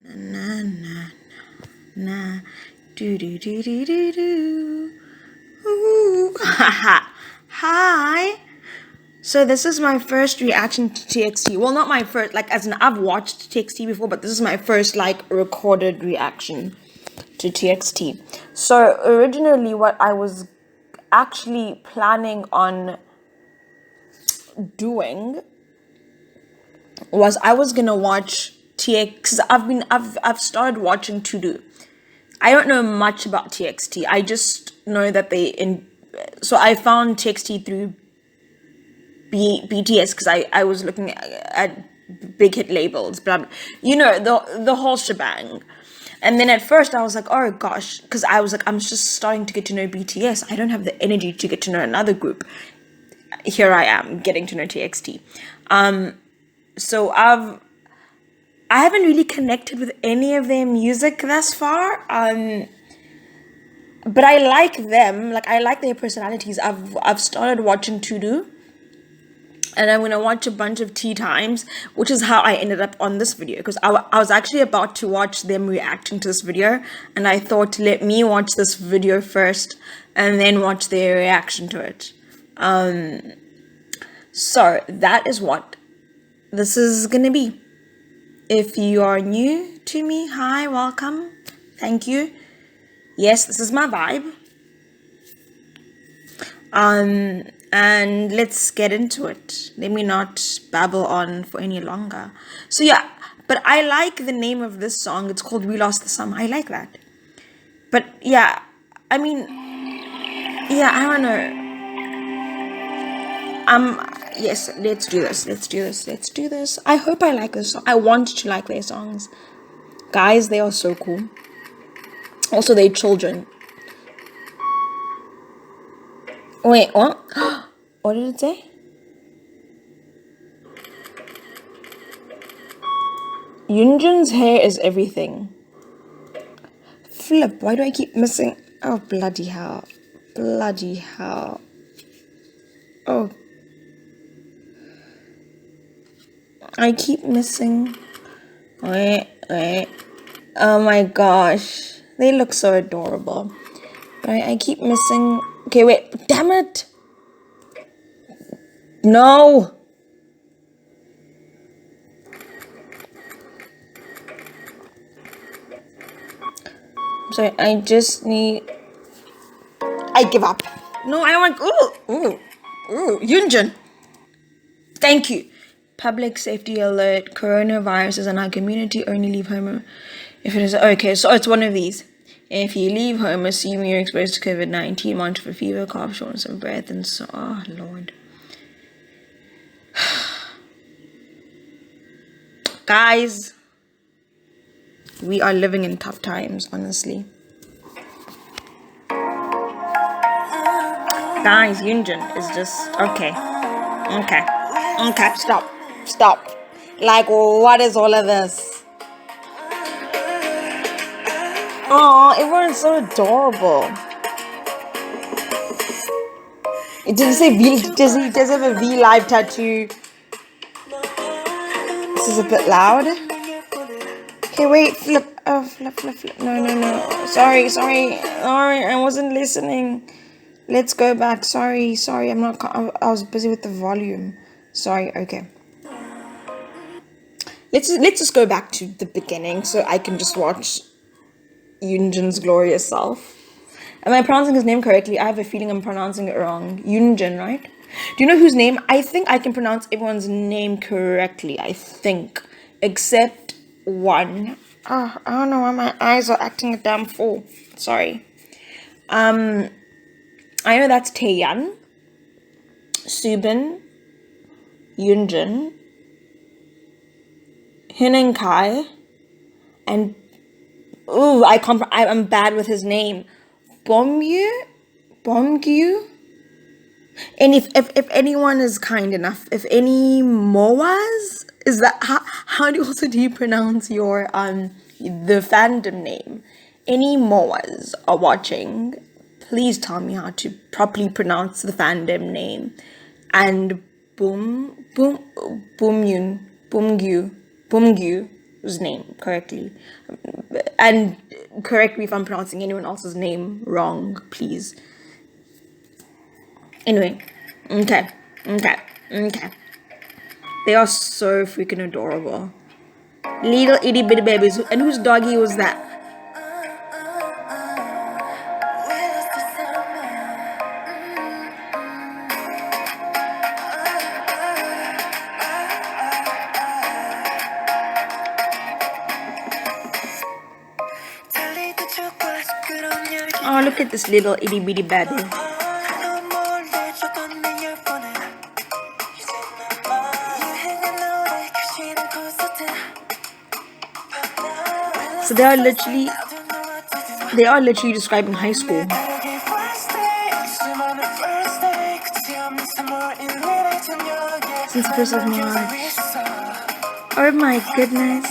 Na na na do do do do do do. Ooh. Hi. So this is my first reaction to TXT. Well, not my first, like as in I've watched TXT before, but this is my first like recorded reaction to TXT. So originally what I was actually planning on doing was I was gonna watch TX. I've started watching To Do. I don't know much about TXT. I just know that so I found TXT through BTS because I was looking at big hit labels, blah, blah, the whole shebang. And then at first I was like, oh gosh, because I was like, I'm just starting to get to know BTS. I don't have the energy to get to know another group. Here I am getting to know TXT. So I haven't really connected with any of their music thus far. But I like them. Like I like their personalities. I've started watching To Do, and I'm gonna watch a bunch of Tea Times, which is how I ended up on this video because I was actually about to watch them reacting to this video, and I thought let me watch this video first and then watch their reaction to it. So that is what this is gonna be. If you are new to me, hi, welcome, thank you. Yes, this is my vibe. And let's get into it. Let me not babble on for any longer. So yeah, but I like the name of this song. It's called We Lost the Summer. I like that. But yeah, I mean, yeah, I don't know. Yes, let's do this. Let's do this. Let's do this. I hope I like this song. I want to like their songs. Guys, they are so cool. Also, they're children. Wait, what? What did it say? Yunjin's hair is everything. Flip, why do I keep missing? Oh, bloody hell. Bloody hell. Oh. I keep missing. Wait. Oh my gosh. They look so adorable. But I keep missing. Okay, wait. Damn it. No. I'm sorry, I just need. I give up. No, I want. Ooh, Yunjin. Thank you. Public safety alert. Coronavirus is in our community. Only leave home if it is. Okay, so it's one of these. If you leave home, assume you're exposed to COVID-19, monitor for fever, cough, shortness of breath, and so. Oh, Lord. Guys, we are living in tough times, honestly. Guys, Yunjin is just. Okay. Stop. Like, what is all of this? Oh, everyone's so adorable. It didn't say V. Does he have a V Live tattoo? This is a bit loud. Okay, wait, flip. Oh, flip. No. Sorry. I wasn't listening. Let's go back. Sorry. I'm not. I was busy with the volume. Sorry. Okay. Let's just go back to the beginning so I can just watch Yunjin's glorious self. Am I pronouncing his name correctly? I have a feeling I'm pronouncing it wrong. Yunjin, right? Do you know whose name? I think I can pronounce everyone's name correctly. I think, except one. Oh, I don't know why my eyes are acting a damn fool. Sorry. I know that's Taeyeon, Subin, Yunjin, Hin and Kai, and I'm bad with his name. Bomgyu. And if anyone is kind enough, if any Moas, is that how do you pronounce your the fandom name? Any Moas are watching, please tell me how to properly pronounce the fandom name. And Boomgyu. name correctly. And correct me if I'm pronouncing anyone else's name wrong, please. Anyway, okay, okay, okay. They are so freaking adorable. Little itty bitty babies. And whose doggy was that? Oh, look at this little itty bitty baby. So they are literally describing high school. Since the 1st of March. Oh my goodness.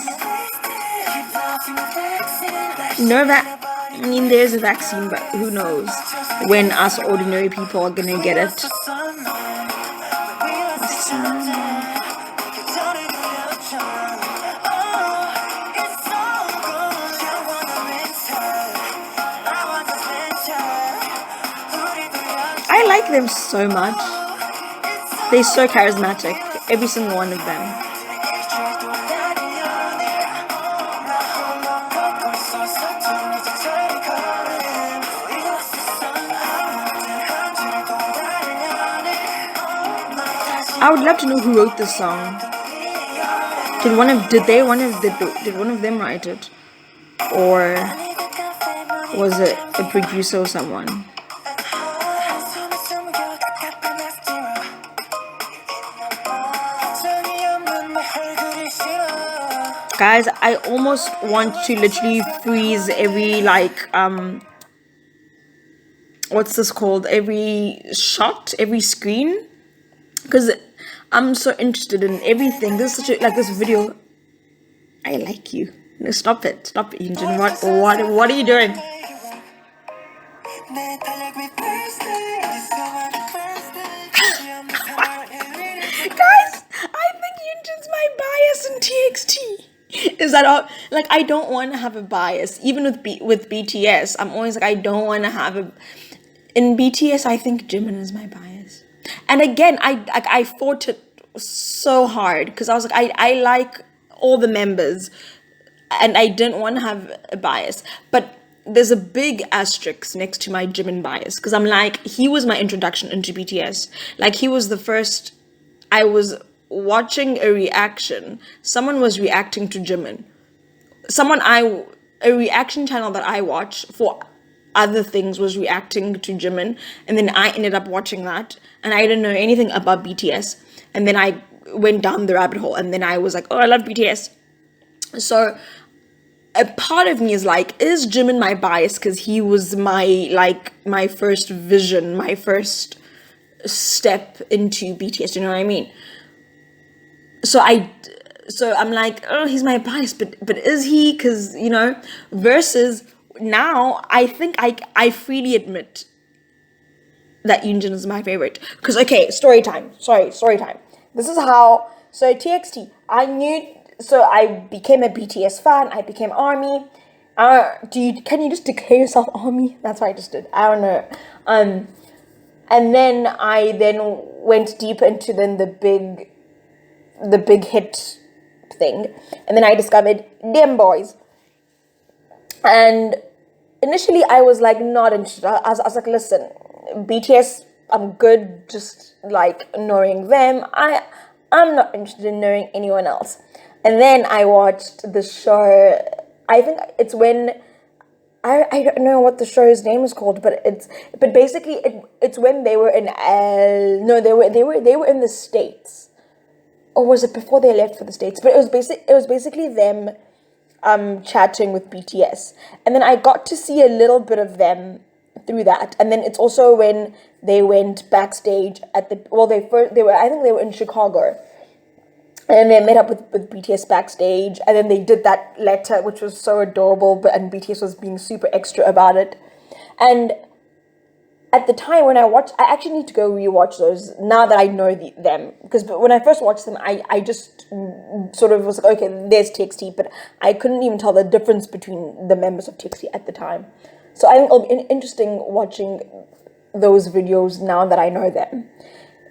No, I mean, there's a vaccine, but who knows when us ordinary people are gonna get it. I like them so much. They're so charismatic, every single one of them. I would love to know who wrote this song. Did one of them write it, or was it a producer or someone? Guys, I almost want to literally freeze every what's this called? Every shot, every screen, because I'm so interested in everything. This is such this video. I like you. No, stop it, Yunjin. What are you doing? Guys, I think Yunjin's my bias in TXT. Is that all? Like, I don't want to have a bias. Even with BTS, I'm always like, I don't want to have a. In BTS, I think Jimin is my bias. And again, I fought it so hard because I was like, I like all the members, and I didn't want to have a bias. But there's a big asterisk next to my Jimin bias because I'm like, he was my introduction into BTS. Like, he was the first. I was watching a reaction. Someone was reacting to Jimin. A reaction channel that I watch for other things was reacting to Jimin, and then I ended up watching that, and I didn't know anything about BTS, and then I went down the rabbit hole, and then I was like, oh, I love BTS. So a part of me is like, is Jimin my bias because he was my first vision, my first step into BTS, you know what I mean? So I'm like, oh, he's my bias, but is he? Because, versus now, I think I freely admit that Yoonjin is my favorite. Because, okay, story time. This is how, so TXT, I became a BTS fan, I became ARMY. Can you just declare yourself ARMY? That's what I just did. I don't know. And then I went deep into the big hit thing, and then I discovered them boys. And initially I was like not interested. I was like, listen, BTS, I'm good just like knowing them. I'm not interested in knowing anyone else. And then I watched the show. I think it's when I don't know what the show's name is called, but basically it's when they were in they were in the States. Or was it before they left for the States? But it was basically them chatting with BTS. And then I got to see a little bit of them through that. And then it's also when they went backstage I think they were in Chicago. And they met up with BTS backstage, and then they did that letter, which was so adorable, and BTS was being super extra about it. And at the time when I watched, I actually need to go rewatch those now that I know them. Because when I first watched them, I just sort of was like, okay, there's TXT, but I couldn't even tell the difference between the members of TXT at the time. So I think it'll be interesting watching those videos now that I know them.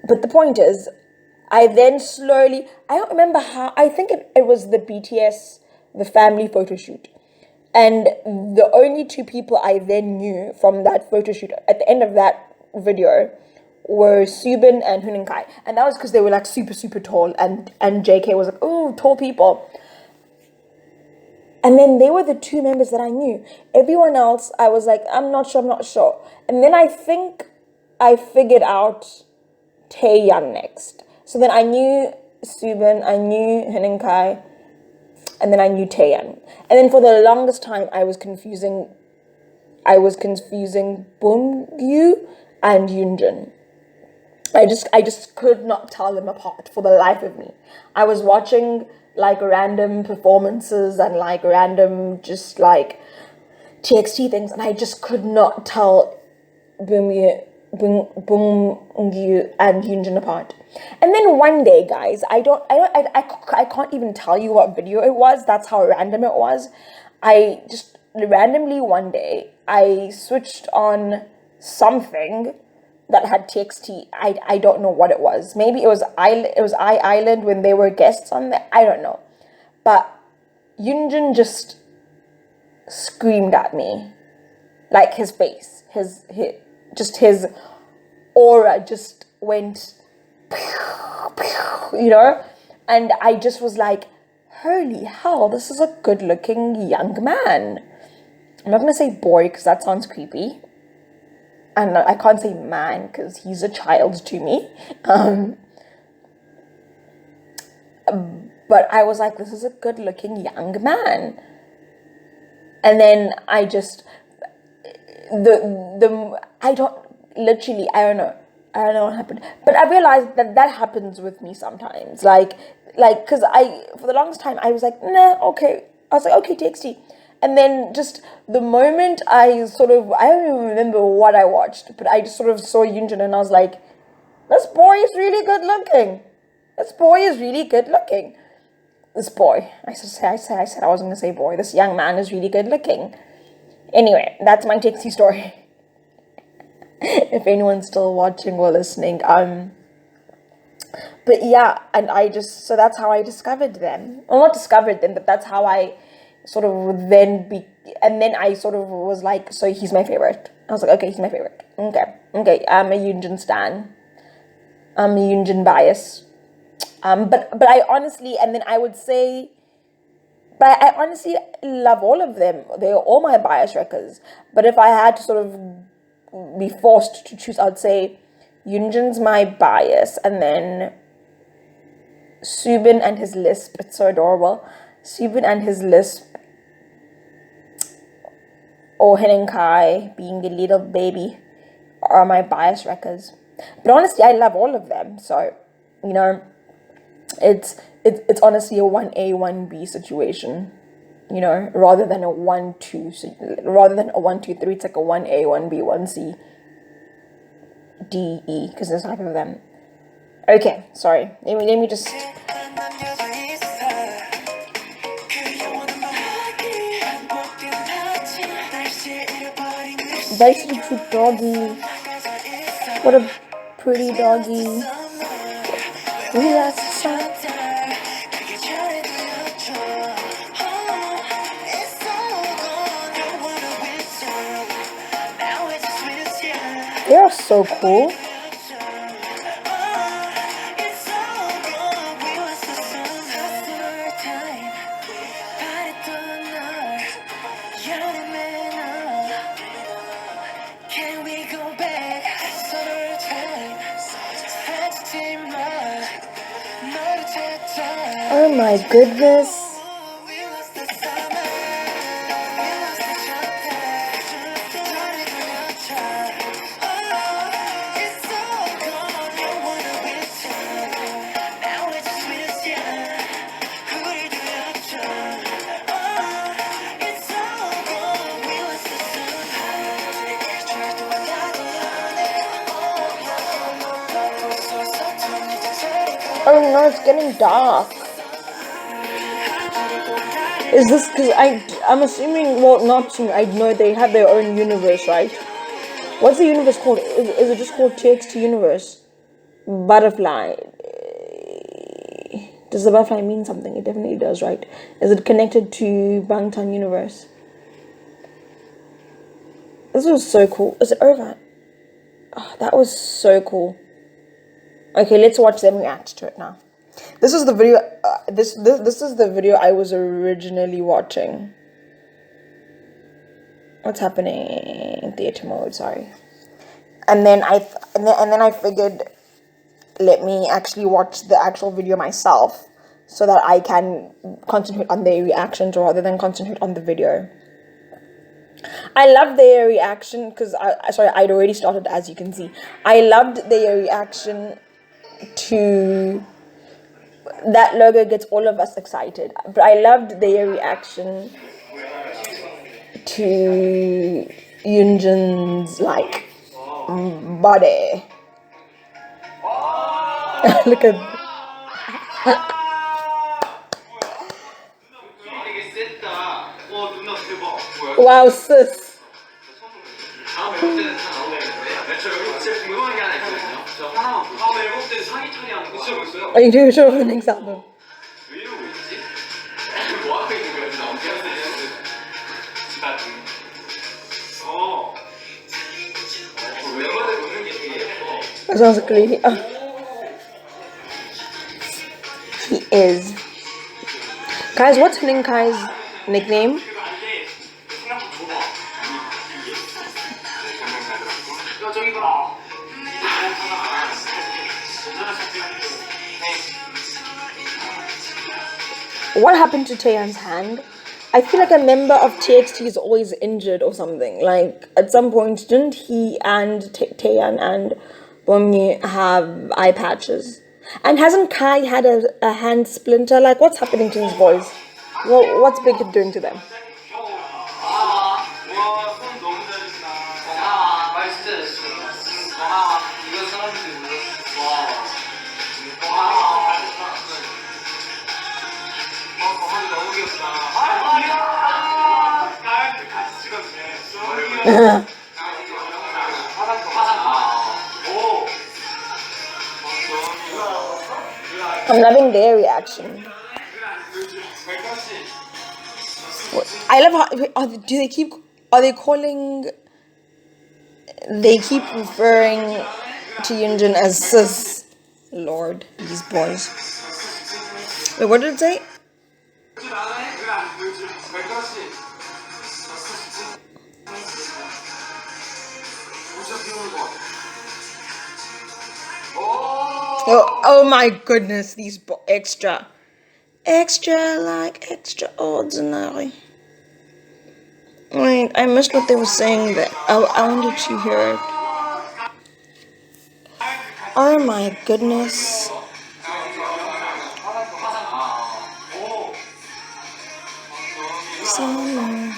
But the point is, I then slowly, I don't remember how, I think it was the BTS, the family photo shoot. And the only two people I then knew from that photo shoot at the end of that video were Subin and Hunin Kai. And that was because they were like super, super tall. And JK was like, oh, tall people. And then they were the two members that I knew. Everyone else, I was like, I'm not sure. And then I think I figured out Taeyeon next. So then I knew Subin, I knew Hunin Kai, and then I knew Taeyeon. And then for the longest time, I was confusing Boomgyu and Yoonjun. I just could not tell them apart for the life of me. I was watching like random performances and like random just like TXT things, and I just could not tell Boomgyu and Yoonjun apart. And then one day, guys, I can't even tell you what video it was. That's how random it was. I just randomly one day I switched on something that had TXT. I don't know what it was. Maybe it was I Island when they were guests on there. I don't know. But Yoonjun just screamed at me, like his face, his aura just went, you know, and I just was like, holy hell, this is a good looking young man. I'm not gonna say boy because that sounds creepy, and I can't say man because he's a child to me. But I was like, this is a good looking young man. And then I just I don't know what happened, but I realized that happens with me sometimes, like because for the longest time I was like, nah, okay, I was like, okay, TXT, and then just the moment I don't even remember what I watched, but I just sort of saw Yoonjun and I was like, this boy is really good looking. This boy, I said I wasn't gonna say boy. This young man is really good looking. Anyway, that's my TXT story. If anyone's still watching or listening, but yeah, and so that's how I discovered them. Well, not discovered them, but that's how I sort of and then I sort of was like, so he's my favorite. I was like, okay, he's my favorite. Okay, I'm a Yoonjun stan. I'm a Yoonjun bias. But I honestly, and then I would say, but I honestly love all of them. They're all my bias wreckers. But if I had to sort of be forced to choose, I'd say Yoonjun's my bias, and then Subin and his lisp. It's so adorable. Subin and his lisp, or Hunin Kai being the little baby, are my bias wreckers. But honestly, I love all of them. So, you know, it's honestly a 1A 1B situation, you know, rather than a 1-2. So rather than a 1-2-3, it's like a 1A 1B 1C D E, because there's 5 of them. Okay, sorry. Let me just. Very cute doggy. What a pretty doggy. Relax. They are so cool. Oh my goodness. god, it's getting dark. Is this because I'm assuming, well, not assuming, I know they have their own universe, right? What's the universe called? Is it just called TXT universe? Butterfly. Does the butterfly mean something? It definitely does, right? Is it connected to Bangtan universe? This was so cool. Is it over? Oh, that was so cool. Okay, let's watch them react to it now. This is the video. This is the video I was originally watching. What's happening? Theater mode. Sorry. And then I figured, let me actually watch the actual video myself, so that I can concentrate on their reactions rather than concentrate on the video. I loved their reaction because I'd already started, as you can see. I loved their reaction to that logo gets all of us excited. But I loved their reaction to Yoonjun's like body. Look at wow, sis. Are you doing sure of an example? That sounds like really. He is. Guys, what's Kai's nickname? What happened to Taeyeon's hand? I feel like a member of TXT is always injured or something. Like, at some point, didn't he and Taeyeon and Bomni have eye patches? And hasn't Kai had a hand splinter? Like, what's happening to his boys? Well, what's Big Hit doing to them? I'm loving their reaction. I love how they keep referring to Yoonjun as sis. Lord, these boys. Wait, what did it say? Oh my goodness, these extra extraordinary. Wait, I missed what they were saying there. I wanted to hear it. Oh my goodness. Summer.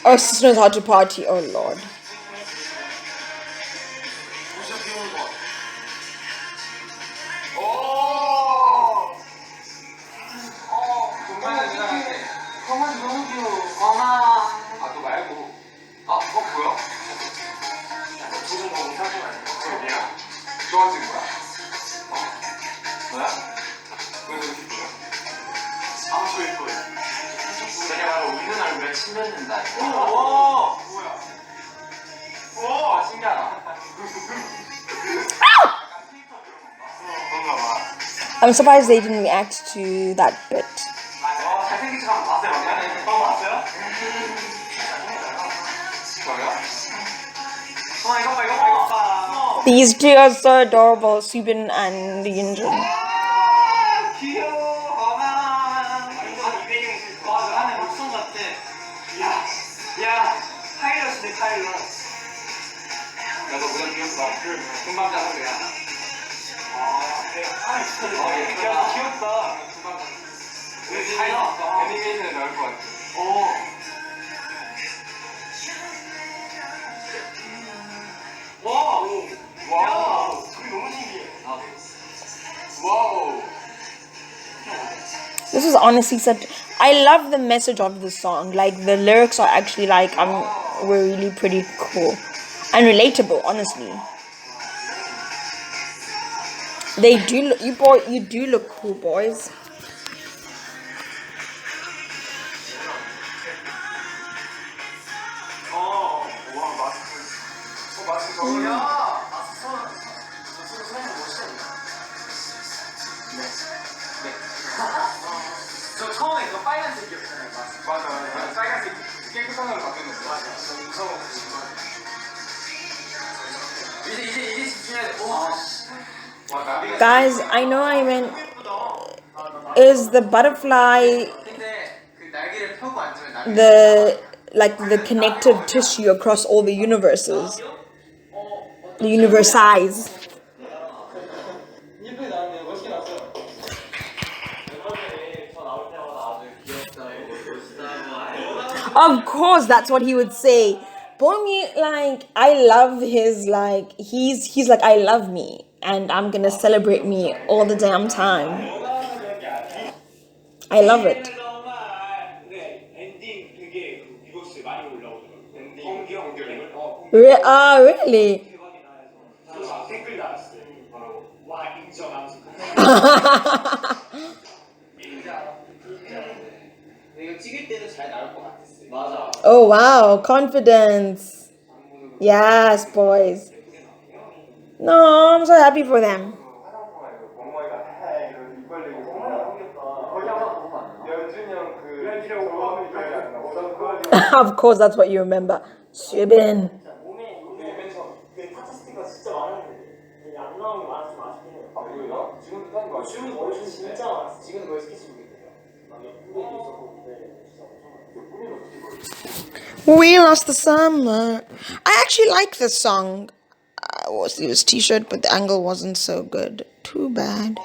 Oh, sis knows how to party. Oh Lord. I'm surprised they didn't react to that bit. These two are so adorable, Subin and Yoonjun. This is honestly such. I love the message of the song. Like the lyrics are actually like were really pretty cool and relatable. Honestly, they do. You do look cool, boys. Guys, I know I meant is the butterfly the like the connective tissue across all the universes, the universize. Of course, that's what he would say. Bomi, like I love his like he's like I love me and I'm gonna celebrate me all the damn time. I love it. Really? Oh wow, confidence. Yes, boys. No, I'm so happy for them. Of course, that's what you remember. Subin. We lost the summer. I actually like this song. Was this t-shirt, but the angle wasn't so good. Too bad.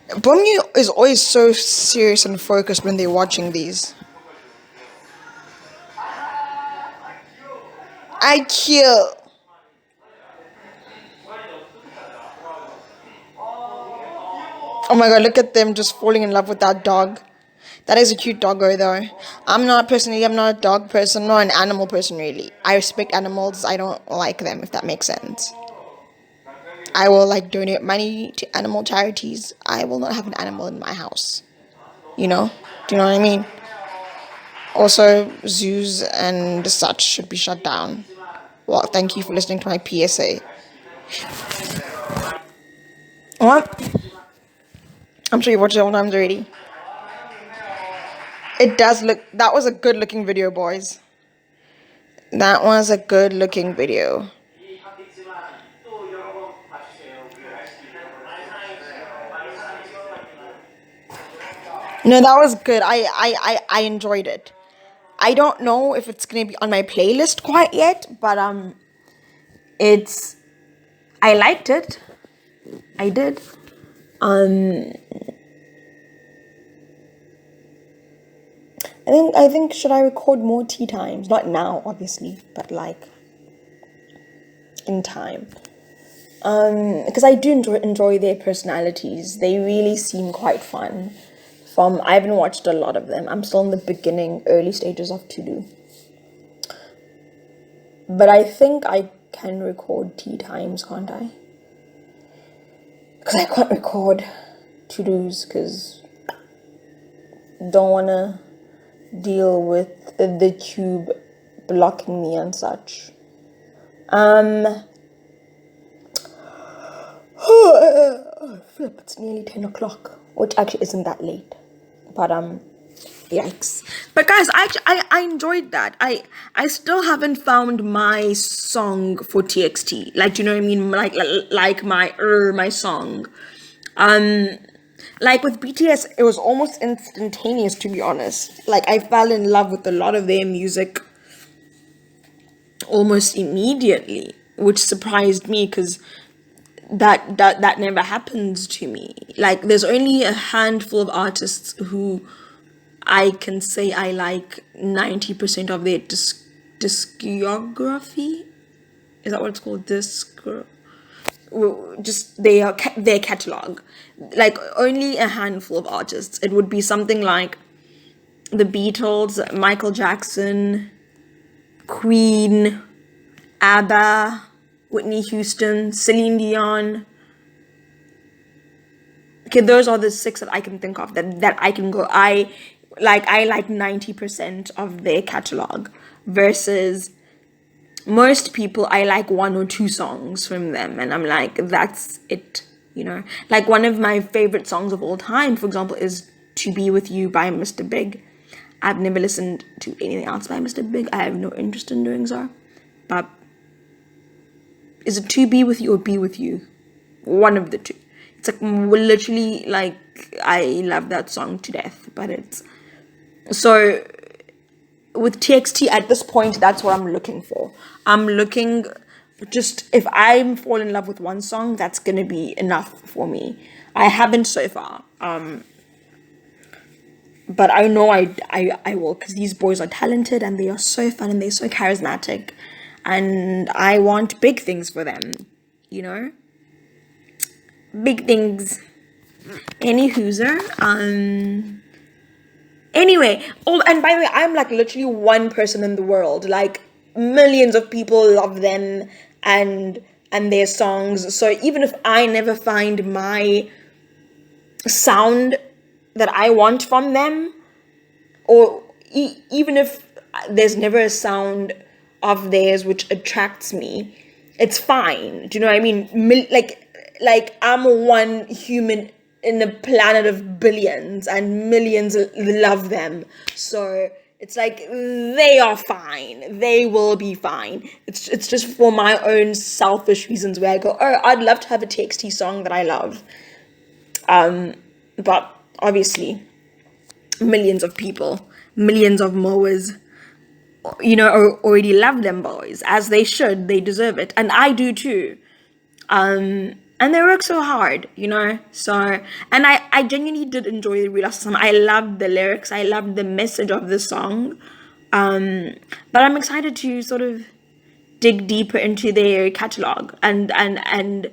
Bumyu is always so serious and focused when they're watching these. I kill. Oh my god, look at them just falling in love with that dog. That is a cute doggo though. I'm not a dog person, not an animal person really. I respect animals, I don't like them, if that makes sense. I will like donate money to animal charities. I will not have an animal in my house. You know? Do you know what I mean? Also, zoos and such should be shut down. Well, thank you for listening to my PSA. What? I'm sure you watched it all times already. It does look. That was a good looking video, boys. That was a good looking video. No, that was good. I enjoyed it. I don't know if it's gonna be on my playlist quite yet, but it's. I liked it. I did. I think should I record more tea times? Not now, obviously, but like in time. Because I do enjoy their personalities. They really seem quite fun. I haven't watched a lot of them. I'm still in the early stages of To Do. But I think I can record tea times, can't I? Because I can't record To Do's because don't wanna deal with the tube blocking me and such. Flip, it's nearly 10 o'clock, which actually isn't that late. But yikes. But guys, I enjoyed that. I still haven't found my song for TXT. Like, do you know what I mean? Like my song. Like with BTS, it was almost instantaneous, to be honest. Like I fell in love with a lot of their music almost immediately, which surprised me because that never happens to me. Like there's only a handful of artists who I can say I like 90% of their discography. Is that what it's called? Just their catalog. Like only a handful of artists. It would be something like the Beatles, Michael Jackson, Queen, ABBA, Whitney Houston, Celine Dion. Okay, those are the 6 that I can think of that I can go. I like 90% of their catalog versus most people. I like 1 or 2 songs from them, and I'm like, that's it. Like one of my favorite songs of all time, for example, is "To Be With You" by Mr. Big. I've never listened to anything else by Mr. Big. I have no interest in doing so. But is it "To Be With You" or "Be With You"? One of the two. It's like literally like I love that song to death. But it's so with TXT at this point, that's what I'm looking for. I'm looking just if I fall in love with one song, that's gonna be enough for me. I haven't so far. But I know I will, because these boys are talented and they are so fun and they're so charismatic, and I want big things for them, big things. Any hooser. Anyway, and by the way, I'm like literally one person in the world. Like millions of people love them and their songs. So even if I never find my sound that I want from them, or even if there's never a sound of theirs which attracts me, it's fine. Do you know what I mean? Like I'm one human in a planet of billions, and millions love them. So it's like they are fine. They will be fine. It's just for my own selfish reasons where I go, oh, I'd love to have a TXT song that I love. But obviously, millions of people, millions of mowers, already love them boys, as they should. They deserve it, and I do too. And they work so hard, So, and I genuinely did enjoy the Real song. I loved the lyrics. I loved the message of the song. But I'm excited to sort of dig deeper into their catalog and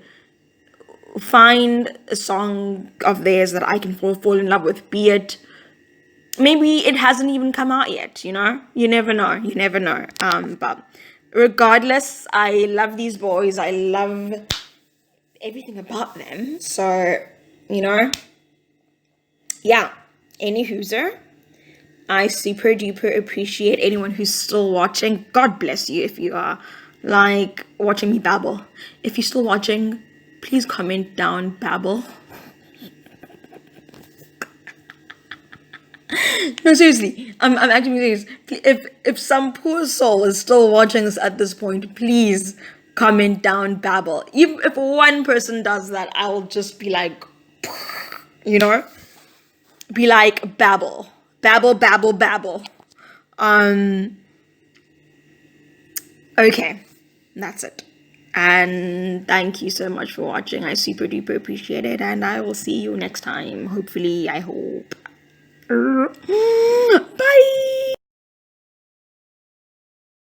find a song of theirs that I can fall in love with, be it maybe it hasn't even come out yet, you never know. But regardless, I love these boys. I love everything about them. So, yeah, any hooser, I super duper appreciate anyone who's still watching. God bless you if you are like watching me babble. If you're still watching, please comment down babble. No, seriously, I'm actually serious. If some poor soul is still watching this at this point, please comment down babble. If one person does that, I'll just be like, be like babble, babble, babble, babble. Okay, that's it. And thank you so much for watching. I super duper appreciate it, and I will see you next time. Hopefully, I hope. Bye.